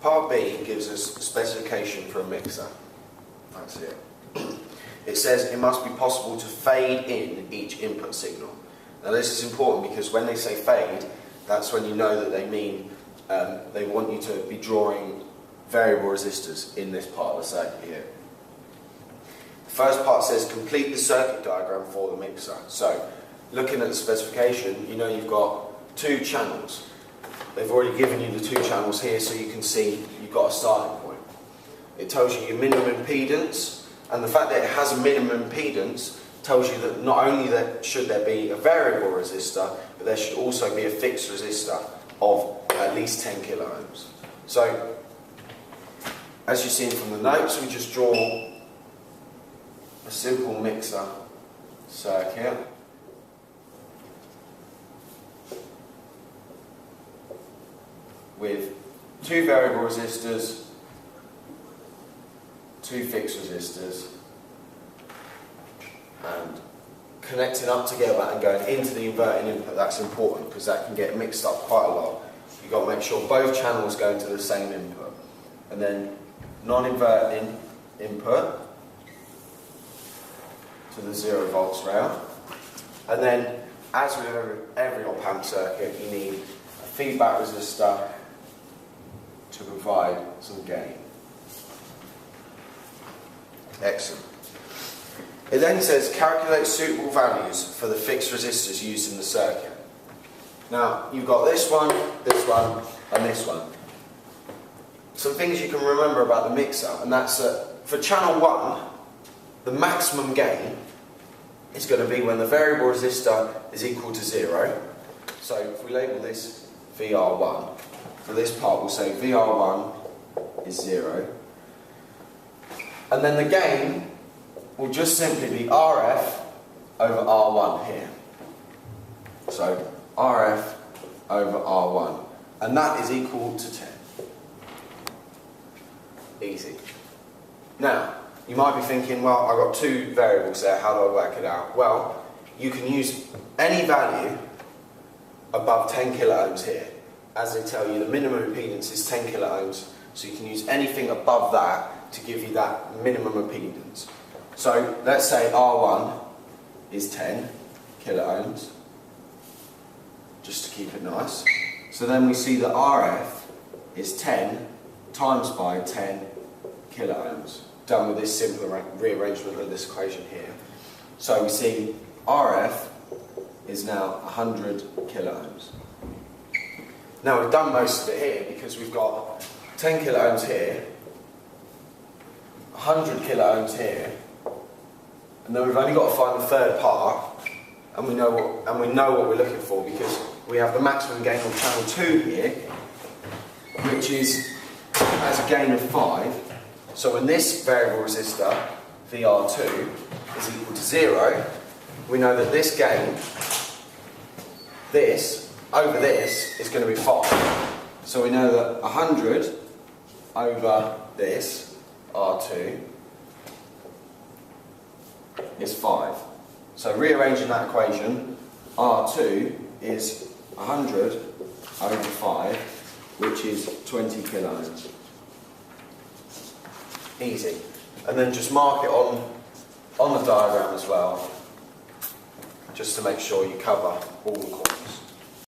Part B gives us a specification for a mixer. That's it. It says it must be possible to fade in each input signal. Now this is important because when they say fade, that's when you know that they mean they want you to be drawing variable resistors in this part of the circuit here. The first part says complete the circuit diagram for the mixer. So looking at the specification, you know you've got two channels. They've already given you the two channels here, so you can see you've got a starting point. It tells you your minimum impedance, and the fact that it has a minimum impedance tells you that not only should there be a variable resistor, but there should also be a fixed resistor of at least 10 kilo ohms. So, as you've seen from the notes, we just draw a simple mixer circuit. With two variable resistors, two fixed resistors, and connecting up together and going into the inverting input. That's important because that can get mixed up quite a lot. You've got to make sure both channels go into the same input. And then non-inverting input to the 0 volts rail. And then, as with every op-amp circuit, you need a feedback resistor to provide some gain. Excellent. It then says calculate suitable values for the fixed resistors used in the circuit. Now you've got this one, and this one. Some things you can remember about the mixer, and that's that for channel 1, the maximum gain is going to be when the variable resistor is equal to 0. So if we label this VR1, for this part we'll say VR1 is 0. And then the gain will just simply be RF over R1 here. So RF over R1. And that is equal to 10. Easy. Now, you might be thinking, well, I've got two variables there, how do I work it out? Well, you can use any value above 10 kilo ohms here. As they tell you, the minimum impedance is 10 kilo ohms, so you can use anything above that to give you that minimum impedance. So let's say R1 is 10 kilo ohms, just to keep it nice. So then we see that RF is 10 times by 10 kilo ohms, done with this simple rearrangement of this equation here. So we see RF is now 100 kilo ohms. Now we've done most of it here because we've got 10 kilo ohms here, 100 kilo ohms here, and then we've only got to find the third part, and we know what we're looking for because we have the maximum gain on channel 2 here, which has a gain of 5. So when this variable resistor, VR2, is equal to 0, we know that this gain, over this, is going to be 5. So we know that 100 over this, R2, is 5. So rearranging that equation, R2 is 100 over 5, which is 20 kilo ohms. Easy. And then just mark it on the diagram as well, just to make sure you cover all the corners.